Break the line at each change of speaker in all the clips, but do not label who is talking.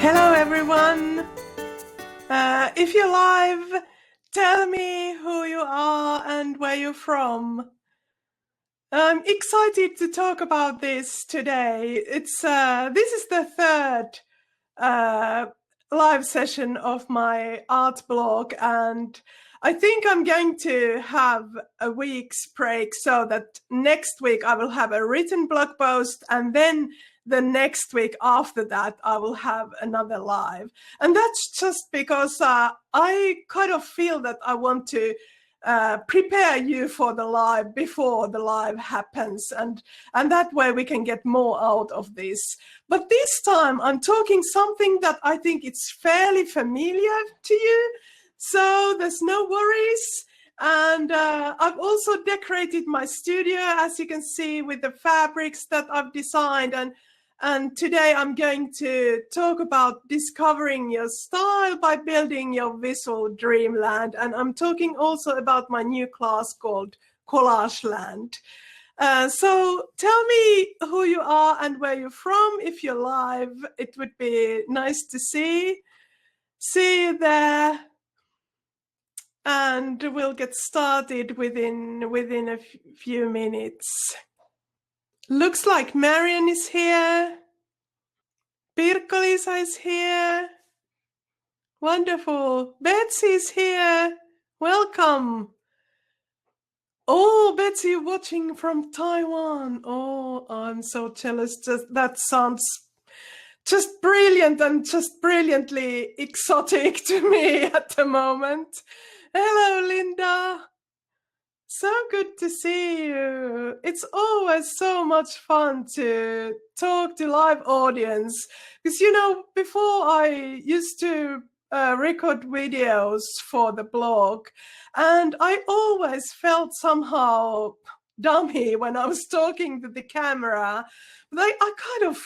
Hello everyone! If you're live, tell me who you are and where you're from. I'm excited to talk about this today. This is the third live session of my art blog, and I think I'm going to have a week's break so that next week I will have a written blog post, and then the next week after that I will have another live. And that's just because I kind of feel that I want to prepare you for the live before the live happens, and that way we can get more out of this. But this time I'm talking something that I think it's fairly familiar to you, so there's no worries. And I've also decorated my studio, as you can see, with the fabrics that I've designed, and today I'm going to talk about discovering your style by building your visual dreamland. And I'm talking also about my new class called Kailash Land. So tell me who you are and where you're from. If you're live, it would be nice to see you there. And we'll get started within a few minutes. Looks like Marion is here. Pirkko-Liisa is here. Wonderful. Betsy is here. Welcome. Oh, Betsy, you're watching from Taiwan. Oh, I'm so jealous. That sounds just brilliant and just brilliantly exotic to me at the moment. Hello, Linda. So good to see you. It's always so much fun to talk to live audience, because, you know, before I used to record videos for the blog, and I always felt somehow dummy when I was talking to the camera. But I kind of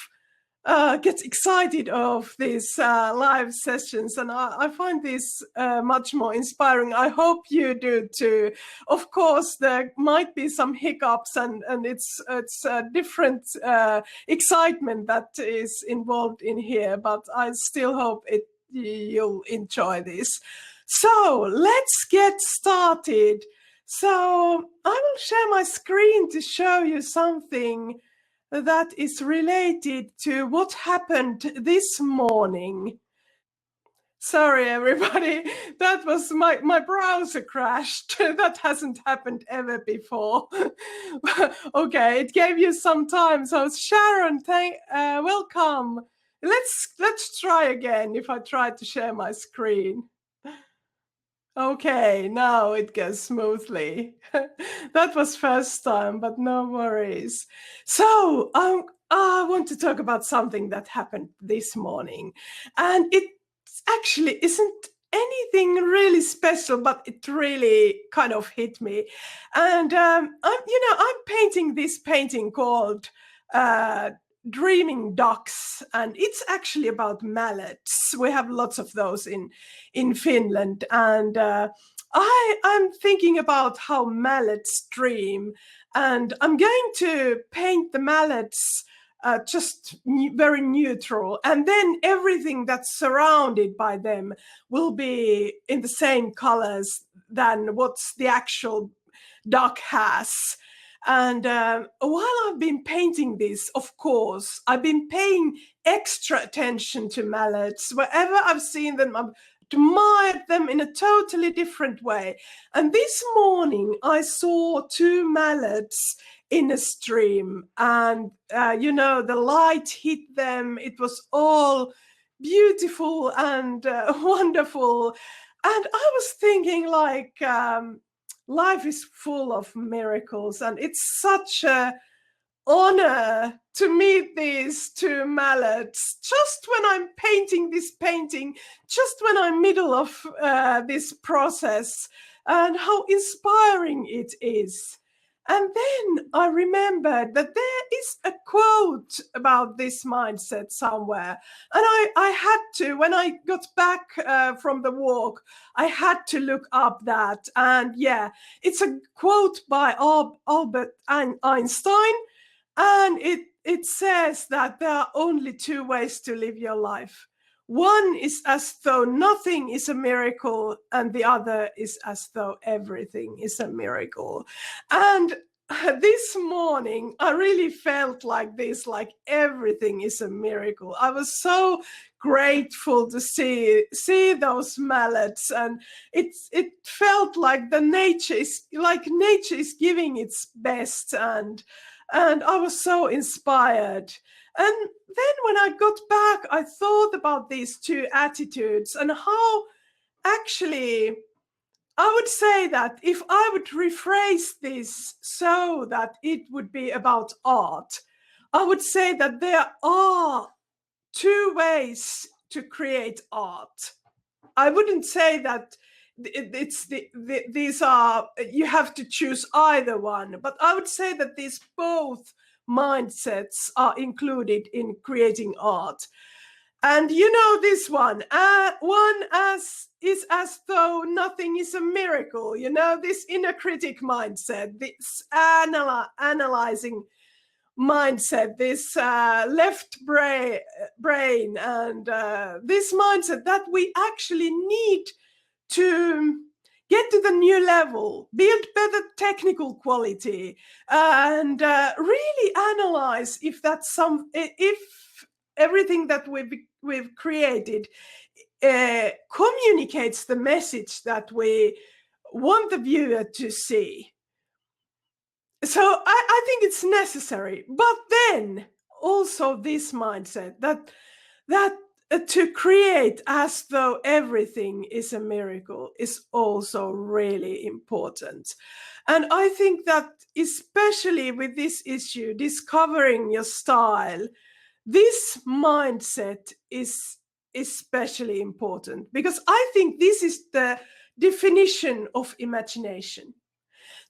get excited of these live sessions, and I find this much more inspiring. I hope you do too. Of course, there might be some hiccups, and it's a different excitement that is involved in here, but I still hope you'll enjoy this. So let's get started. So I will share my screen to show you something that is related to what happened this morning. Sorry, everybody, that was my browser crashed. That hasn't happened ever before. Okay, it gave you some time. So Sharon, welcome. Let's try again if I try to share my screen. Okay, now it goes smoothly. That was first time, but no worries. So I want to talk about something that happened this morning. And it actually isn't anything really special, but it really kind of hit me. And I'm painting this painting called Dreaming Ducks, and it's actually about mallets. We have lots of those in Finland, and I'm thinking about how mallets dream, and I'm going to paint the mallets just very neutral, and then everything that's surrounded by them will be in the same colors than what's the actual duck has. And while I've been painting this, of course, I've been paying extra attention to mallets. Wherever I've seen them, I've admired them in a totally different way. And this morning, I saw two mallets in a stream, and, the light hit them. It was all beautiful and wonderful. And I was thinking, like, life is full of miracles, and it's such an honor to meet these two mallets just when I'm painting this painting, just when I'm middle of this process, and how inspiring it is. And then I remembered that there is a quote about this mindset somewhere. And I had to, when I got back from the walk, I had to look up that. And yeah, it's a quote by Albert Einstein. And it says that there are only two ways to live your life. one is as though nothing is a miracle, and the other is as though everything is a miracle. And this morning, I really felt like this, like everything is a miracle. I was so grateful to see those mallets, and it felt like nature is giving its best, and I was so inspired. And then when I got back, I thought about these two attitudes and how actually I would say that if I would rephrase this so that it would be about art, I would say that there are two ways to create art. I wouldn't say that these are, you have to choose either one, but I would say that these both mindsets are included in creating art. And you know this one is as though nothing is a miracle. You know, this inner critic mindset, this analyzing mindset, this left brain, and this mindset that we actually need to get to the new level, build better technical quality, and really analyze if everything that we've created communicates the message that we want the viewer to see. So I think it's necessary, but then also this mindset that to create as though everything is a miracle is also really important. And I think that especially with this issue, discovering your style, this mindset is especially important, because I think this is the definition of imagination.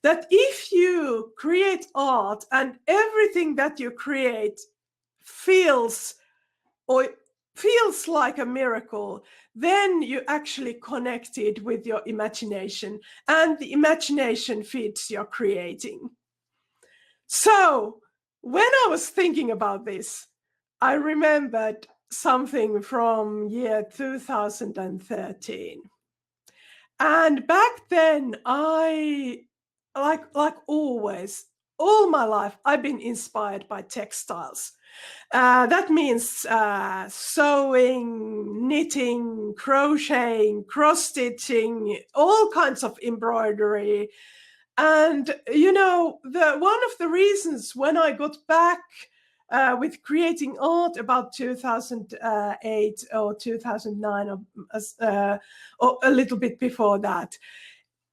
That if you create art and everything that you create feels like a miracle, then you actually connected with your imagination, and the imagination feeds your creating. So when I was thinking about this, I remembered something from year 2013. And back then, I, like always, all my life, I've been inspired by textiles. That means sewing, knitting, crocheting, cross-stitching, all kinds of embroidery. And, you know, one of the reasons when I got back with creating art about 2008 or 2009 or a little bit before that,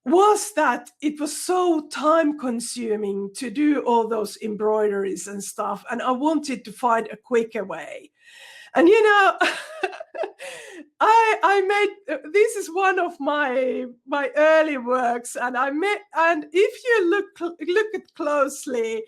was that it was so time consuming to do all those embroideries and stuff, and I wanted to find a quicker way. And you know, I made, this is one of my early works, and if you look it closely,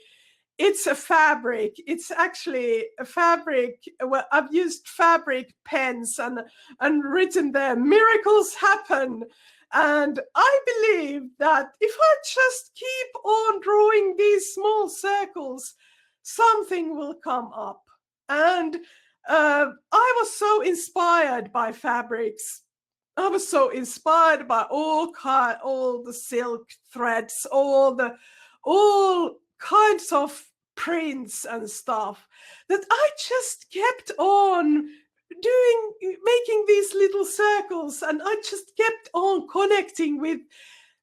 it's a fabric. It's actually a fabric. Well, I've used fabric pens and written there, "Miracles happen." And I believe that if I just keep on drawing these small circles, something will come up. And I was so inspired by fabrics. I was so inspired by all the silk threads, all kinds of prints and stuff, that I just kept on making these little circles, and I just kept on connecting with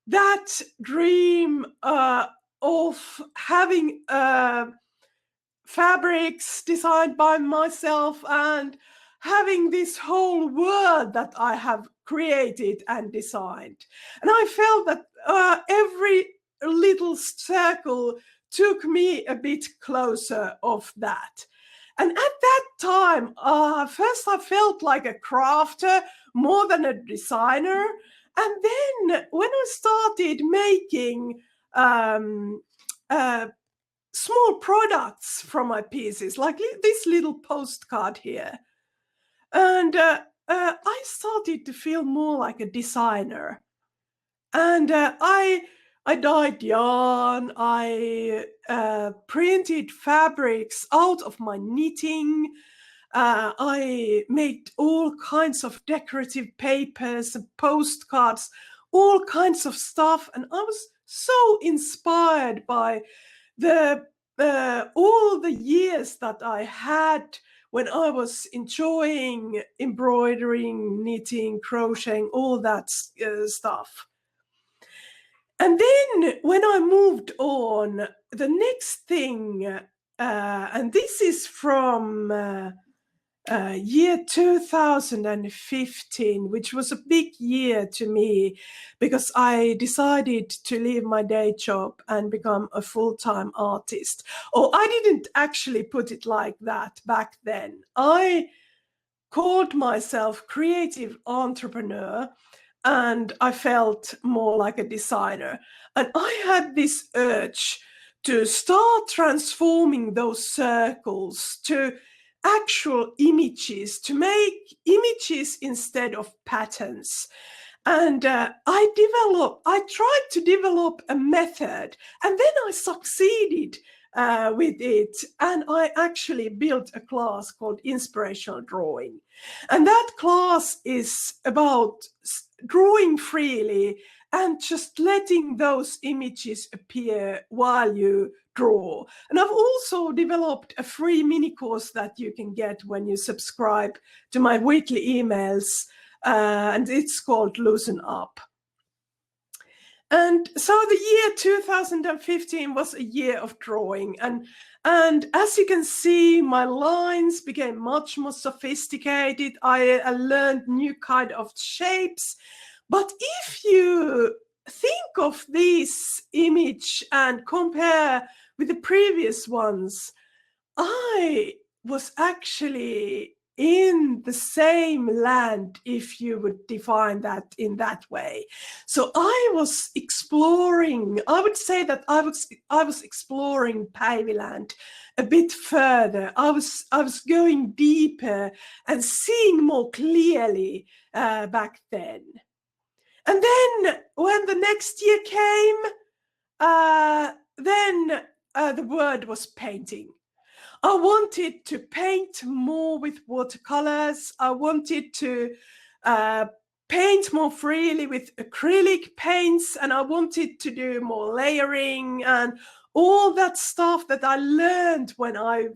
that dream of having fabrics designed by myself and having this whole world that I have created and designed. And I felt that every little circle took me a bit closer of that. And at that time, first I felt like a crafter more than a designer. And then when I started making small products from my pieces, like this little postcard here, and I started to feel more like a designer. And I dyed yarn, I printed fabrics out of my knitting, I made all kinds of decorative papers and postcards, all kinds of stuff. And I was so inspired by all the years that I had when I was enjoying embroidering, knitting, crocheting, all that stuff. And then when I moved on, the next thing, and this is from year 2015, which was a big year to me because I decided to leave my day job and become a full-time artist. Or I didn't actually put it like that back then. I called myself creative entrepreneur, and I felt more like a designer. And I had this urge to start transforming those circles to actual images, to make images instead of patterns. And I tried to develop a method, and then I succeeded with it. And I actually built a class called Inspirational Drawing. And that class is about drawing freely and just letting those images appear while you draw. And I've also developed a free mini course that you can get when you subscribe to my weekly emails, and it's called Loosen Up. And so the year 2015 was a year of drawing, and as you can see, my lines became much more sophisticated. I learned new kind of shapes. But if you think of this image and compare with the previous ones, I was actually in the same land, if you would define that in that way. So I was exploring, I would say that I was exploring Päiviland a bit further. I was going deeper and seeing more clearly back then. And then when the next year came, then the word was painting. I wanted to paint more with watercolors. I wanted to paint more freely with acrylic paints, and I wanted to do more layering and all that stuff that I learned when I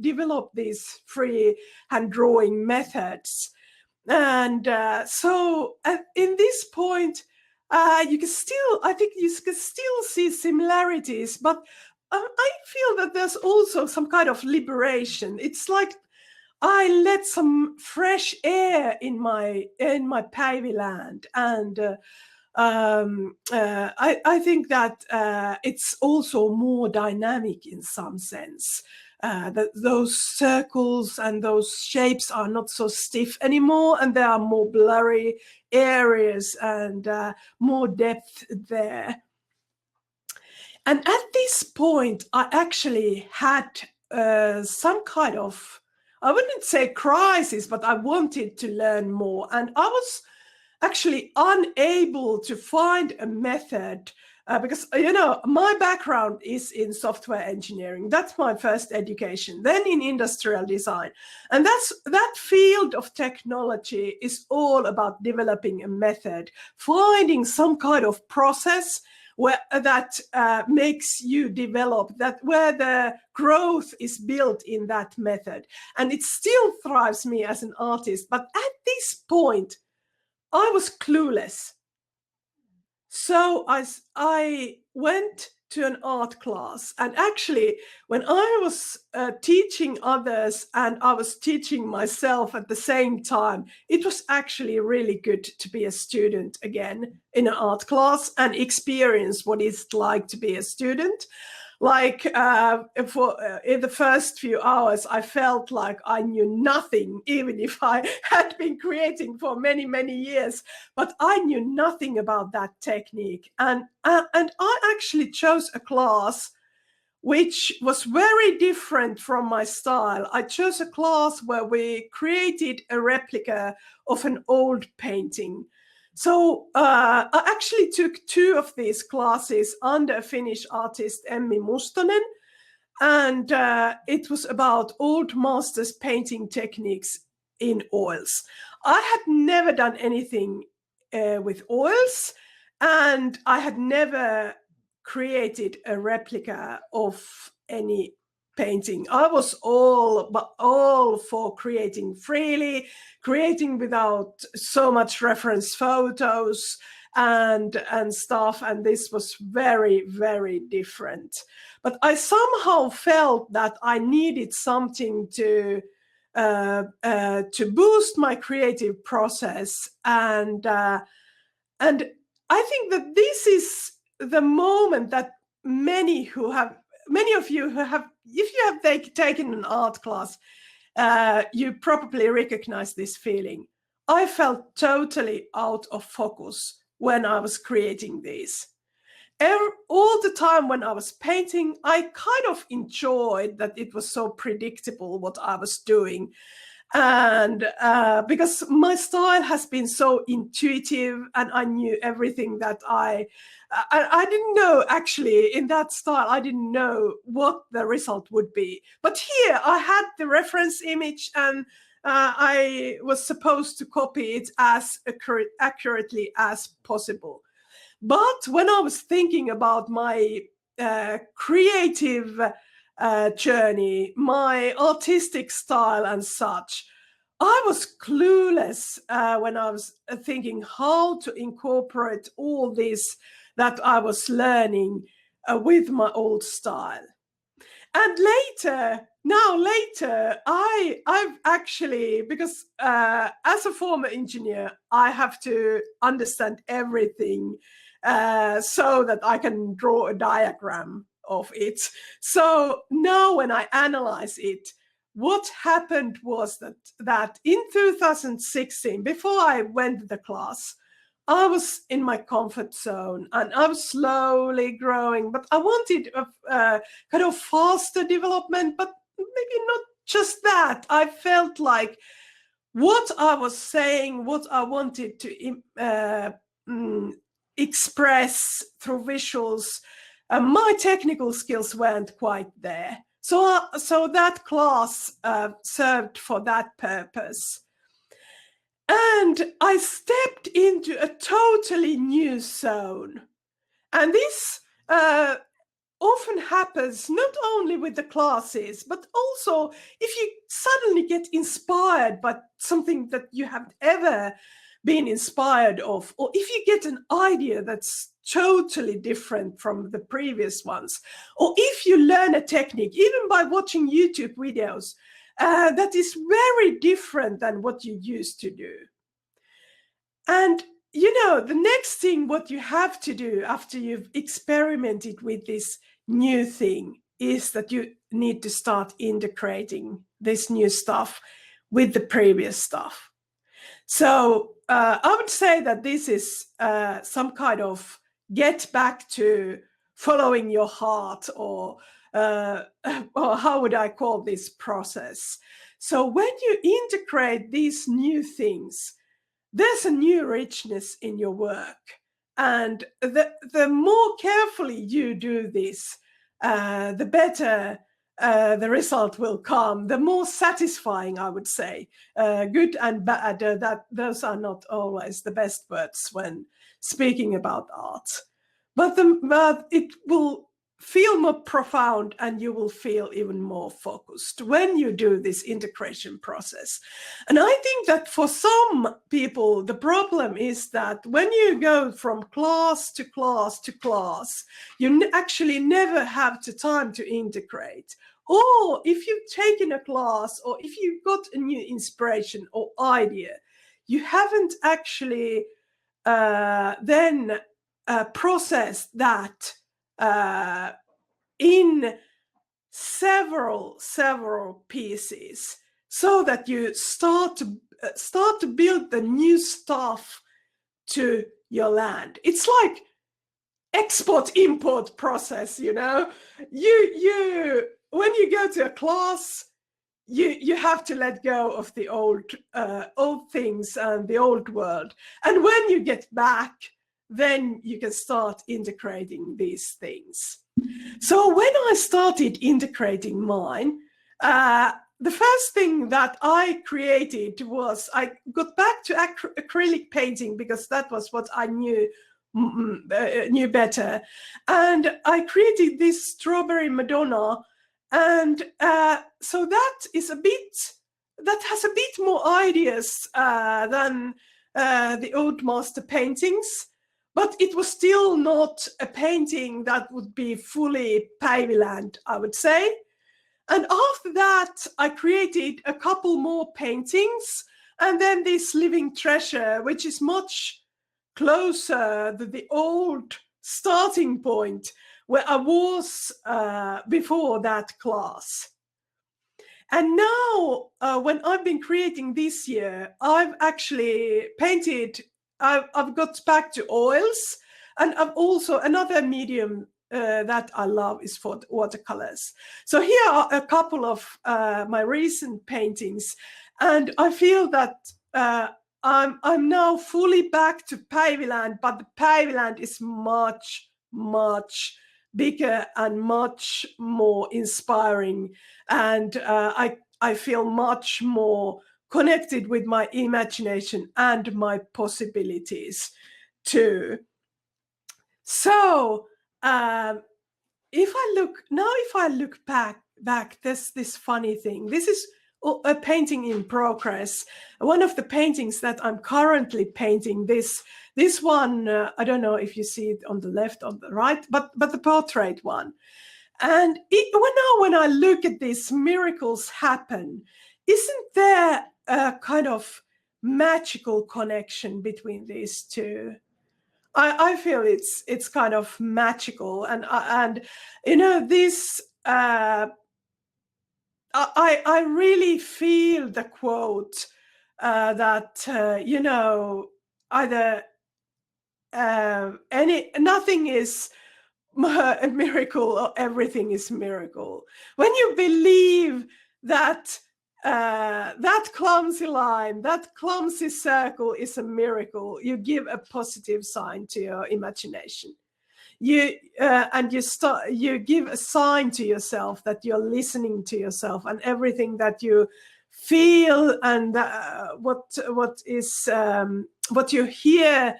developed these free hand drawing methods. And so in this point, you can still, I think you can still see similarities, but I feel that there's also some kind of liberation. It's like I let some fresh air in my Päiviland, and I think that it's also more dynamic in some sense. That those circles and those shapes are not so stiff anymore, and there are more blurry areas and more depth there. And at this point, I actually had some kind of, I wouldn't say crisis, but I wanted to learn more. And I was actually unable to find a method because, you know, my background is in software engineering. That's my first education, then in industrial design. And that field of technology is all about developing a method, finding some kind of process that makes you develop, that where the growth is built in that method. And it still thrives me as an artist. But at this point, I was clueless. So I went to an art class. And actually, when I was teaching others and I was teaching myself at the same time, it was actually really good to be a student again in an art class and experience what it's like to be a student. Like in the first few hours, I felt like I knew nothing, even if I had been creating for many, many years. But I knew nothing about that technique. And I actually chose a class which was very different from my style. I chose a class where we created a replica of an old painting. So I actually took 2 of these classes under a Finnish artist, Emmi Mustonen. and it was about old masters painting techniques in oils. I had never done anything with oils, and I had never created a replica of any painting. I was all for creating freely, creating without so much reference photos and stuff, and this was very, very different. But I somehow felt that I needed something to boost my creative process, and I think that this is the moment that many of you who have, if you have taken an art class, you probably recognize this feeling. I felt totally out of focus when I was creating these. All the time when I was painting, I kind of enjoyed that it was so predictable what I was doing. And because my style has been so intuitive, and I knew everything that I didn't know, actually, in that style, I didn't know what the result would be. But here I had the reference image, and I was supposed to copy it as accurately as possible. But when I was thinking about my creative journey, my artistic style and such, I was clueless when I was thinking how to incorporate all this that I was learning with my old style. And later, I've actually, because as a former engineer, I have to understand everything so that I can draw a diagram of it. So now when I analyze it, what happened was that in 2016, before I went to the class, I was in my comfort zone and I was slowly growing, but I wanted a kind of faster development, but maybe not just that. I felt like what I was saying, what I wanted to express through visuals, my technical skills weren't quite there. So that class served for that purpose. And I stepped into a totally new zone. And this often happens not only with the classes, but also if you suddenly get inspired by something that you haven't ever been inspired of, or if you get an idea that's totally different from the previous ones, or if you learn a technique, even by watching YouTube videos, that is very different than what you used to do. And the next thing what you have to do after you've experimented with this new thing is that you need to start integrating this new stuff with the previous stuff. So I would say that this is some kind of get back to following your heart, or how would I call this process? So when you integrate these new things, there's a new richness in your work. And the more carefully you do this, the better the result will come, the more satisfying, I would say. Good and bad, those are not always the best words when speaking about art. But it will feel more profound, and you will feel even more focused when you do this integration process. And I think that for some people, the problem is that when you go from class to class to class, you actually never have the time to integrate. Or if you've taken a class, or if you've got a new inspiration or idea, you haven't actually then processed that in several pieces, so that you start to build the new stuff to your land. It's like export-import process, You when you go to a class, you have to let go of the old things and the old world. And when you get back, then you can start integrating these things. So when I started integrating mine, the first thing that I created was I got back to acrylic painting because that was what I knew better, and I created this strawberry Madonna, and so that has a bit more ideas than the old master paintings. But it was still not a painting that would be fully Päiväland, I would say. And after that, I created a couple more paintings, and then this living treasure, which is much closer to the old starting point where I was before that class. And now, when I've been creating this year, I've actually painted, I've got back to oils, and I've also, another medium that I love is for watercolors. So here are a couple of my recent paintings, and I feel that I'm now fully back to Päiväland, but the Päiväland is much, much bigger and much more inspiring, and I feel much more connected with my imagination and my possibilities too. So if I look back, there's this funny thing. This is a painting in progress. One of the paintings that I'm currently painting, this one, I don't know if you see it on the left, on the right, but the portrait one. And when I look at this, miracles happen. Isn't there a kind of magical connection between these two? I feel it's kind of magical, and you know, this I really feel the quote that you know, either nothing is a miracle or everything is miracle. When you believe that that clumsy line, that clumsy circle is a miracle, you give a positive sign to your imagination. You give a sign to yourself that you're listening to yourself, and everything that you feel and what you hear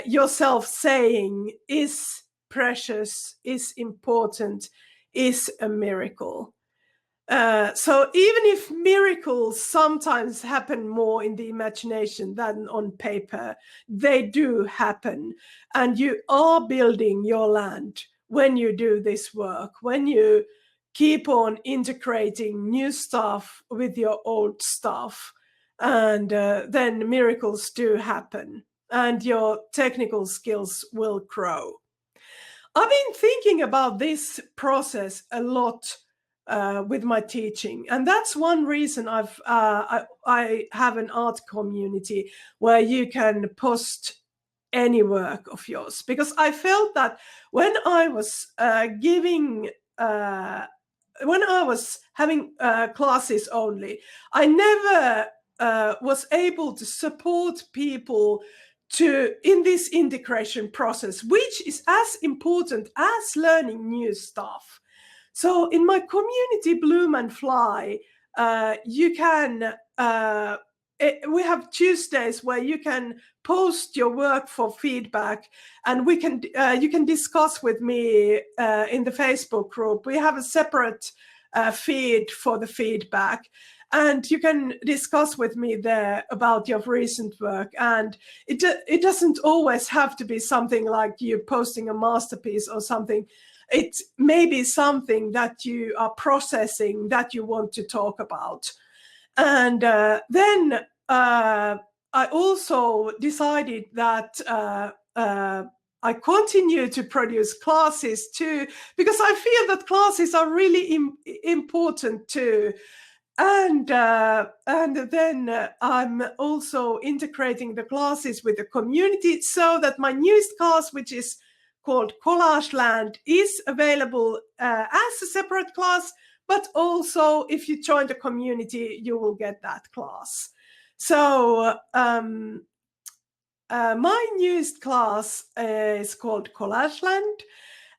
yourself saying is precious, is important, is a miracle. So even if miracles sometimes happen more in the imagination than on paper, they do happen. And you are building your land when you do this work, when you keep on integrating new stuff with your old stuff. And then miracles do happen, and your technical skills will grow. I've been thinking about this process a lot with my teaching, and that's one reason I have an art community where you can post any work of yours, because I felt that when I was having classes only, I never was able to support people in this integration process, which is as important as learning new stuff. So in my community Bloom and Fly, you can we have Tuesdays where you can post your work for feedback, and you can discuss with me in the Facebook group. We have a separate feed for the feedback, and you can discuss with me there about your recent work. And it doesn't always have to be something like you posting a masterpiece or something. It may be something that you are processing that you want to talk about. And then I also decided that I continue to produce classes too, because I feel that classes are really important too. And then I'm also integrating the classes with the community, so that my newest class, which is called Kailash Land, is available as a separate class, but also if you join the community, you will get that class. So my newest class is called Kailash Land,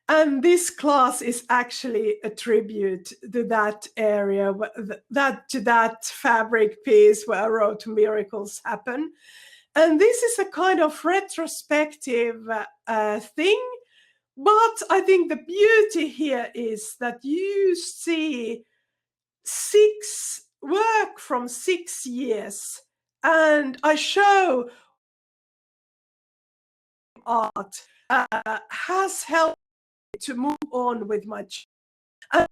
And this class is actually a tribute to that area, to that fabric piece where I wrote Miracles Happen. And this is a kind of retrospective thing. But I think the beauty here is that you see work from 6 years, and I show art has helped me to move on with my child, and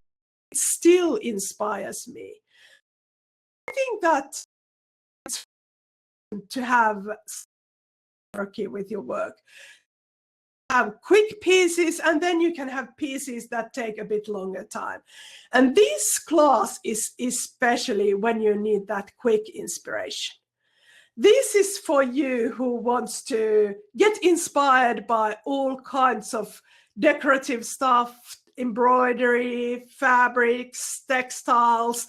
it still inspires me. I think that it's fun to have working with your work. Have quick pieces, and then you can have pieces that take a bit longer time. And this class is especially when you need that quick inspiration. This is for you who wants to get inspired by all kinds of decorative stuff, embroidery, fabrics, textiles.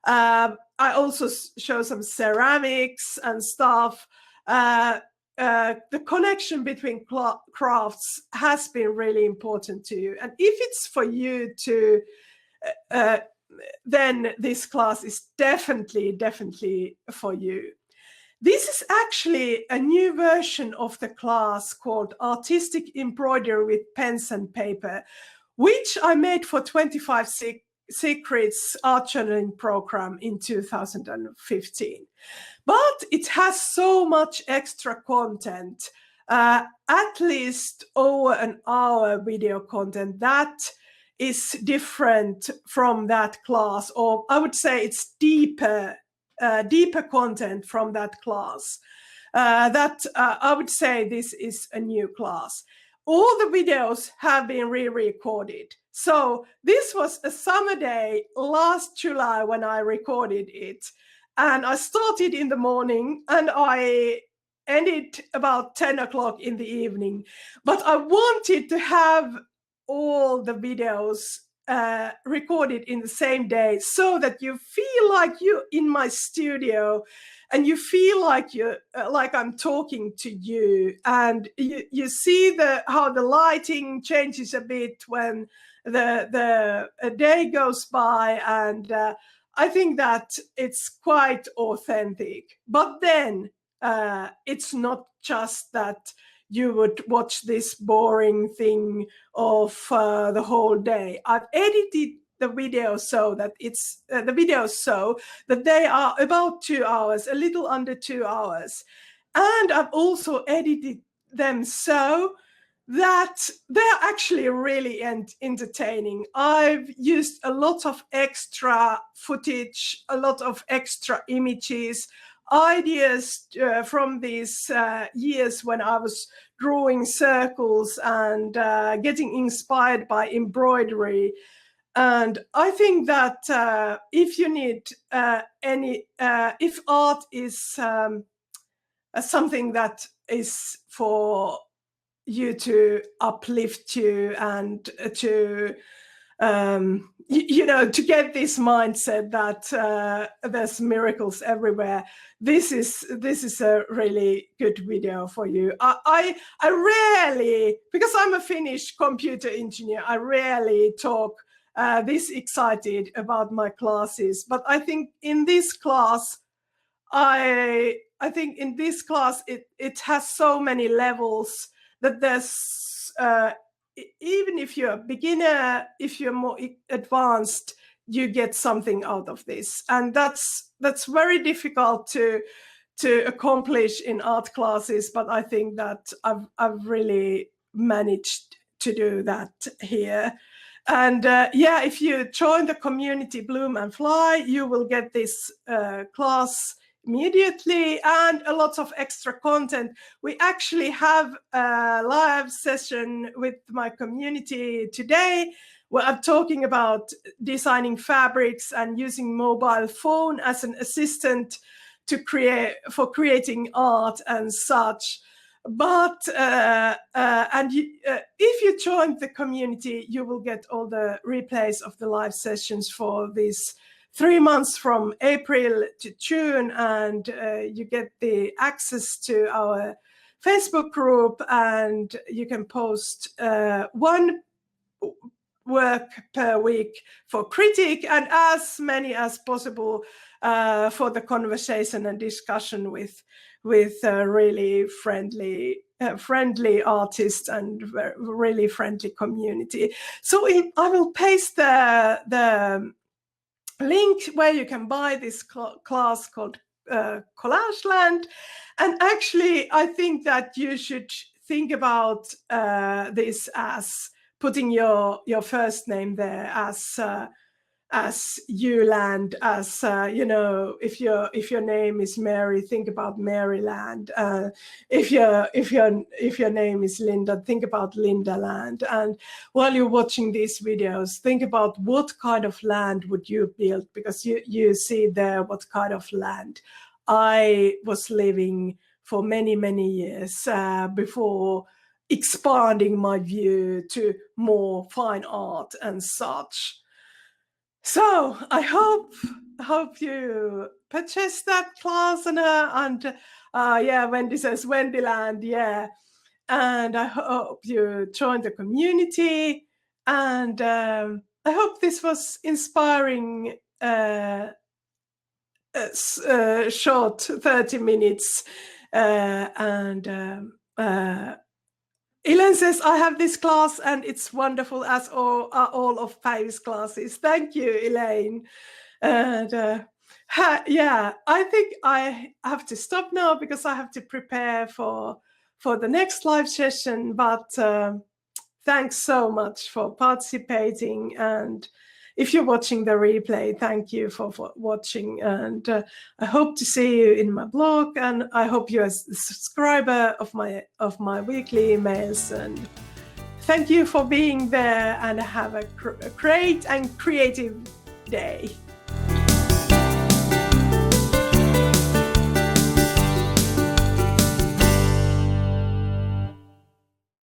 I also show some ceramics and stuff. The connection between crafts has been really important to you. And if it's for you to, then this class is definitely for you. This is actually a new version of the class called Artistic Embroidery with Pens and Paper, which I made for 25 Secrets art journaling program in 2015. But it has so much extra content, at least over an hour video content that is different from that class, or I would say it's deeper content from that class. I would say this is a new class. All the videos have been re-recorded. So this was a summer day last July when I recorded it. And I started in the morning and I ended about 10 o'clock in the evening. But I wanted to have all the videos recorded in the same day so that you feel like you're in my studio and you feel like I'm talking to you, and you see how the lighting changes a bit when the day goes by, and I think that it's quite authentic. But then it's not just that you would watch this boring thing of the whole day. I've edited the videos so that they are about 2 hours, a little under 2 hours. And I've also edited them so that they're actually really entertaining. I've used a lot of extra footage, a lot of extra images, ideas from these years when I was drawing circles and getting inspired by embroidery. And I think that if you need if art is something that is for you to uplift you and to to get this mindset that there's miracles everywhere, this is a really good video for you. I rarely, because I'm a Finnish computer engineer, I rarely talk this excited about my classes, but I think in this class it has so many levels that there's even if you're a beginner, if you're more advanced, you get something out of this. And that's very difficult to accomplish in art classes, but I think that I've really managed to do that here. And yeah, if you join the community Bloom and Fly, you will get this class immediately and a lot of extra content. We actually have a live session with my community today where I'm talking about designing fabrics and using mobile phone as an assistant to creating art and such. But if you join the community, you will get all the replays of the live sessions for these 3 months from April to June, and you get the access to our Facebook group, and you can post one work per week for critic, and as many as possible for the conversation and discussion with really friendly artists and really friendly community. So I will paste the link where you can buy this class called Kailash Land. And actually, I think that you should think about this as putting your first name there as Uland, as you know, if your name is Mary, think about Maryland. If your name is Linda, think about Linda Land. And while you're watching these videos, think about what kind of land would you build, because you see there what kind of land I was living for many years before expanding my view to more fine art and such. So I hope you purchase that class, and yeah, Wendy says Wendyland, yeah. And I hope you join the community, and I hope this was inspiring. Short 30 minutes, and Elaine says, I have this class and it's wonderful, as all of Päivi's classes. Thank you, Elaine. And yeah, I think I have to stop now because I have to prepare for the next live session. But thanks so much for participating. And if you're watching the replay, thank you for watching. And I hope to see you in my blog, and I hope you're a subscriber of my weekly emails. And thank you for being there, and have a great and creative day.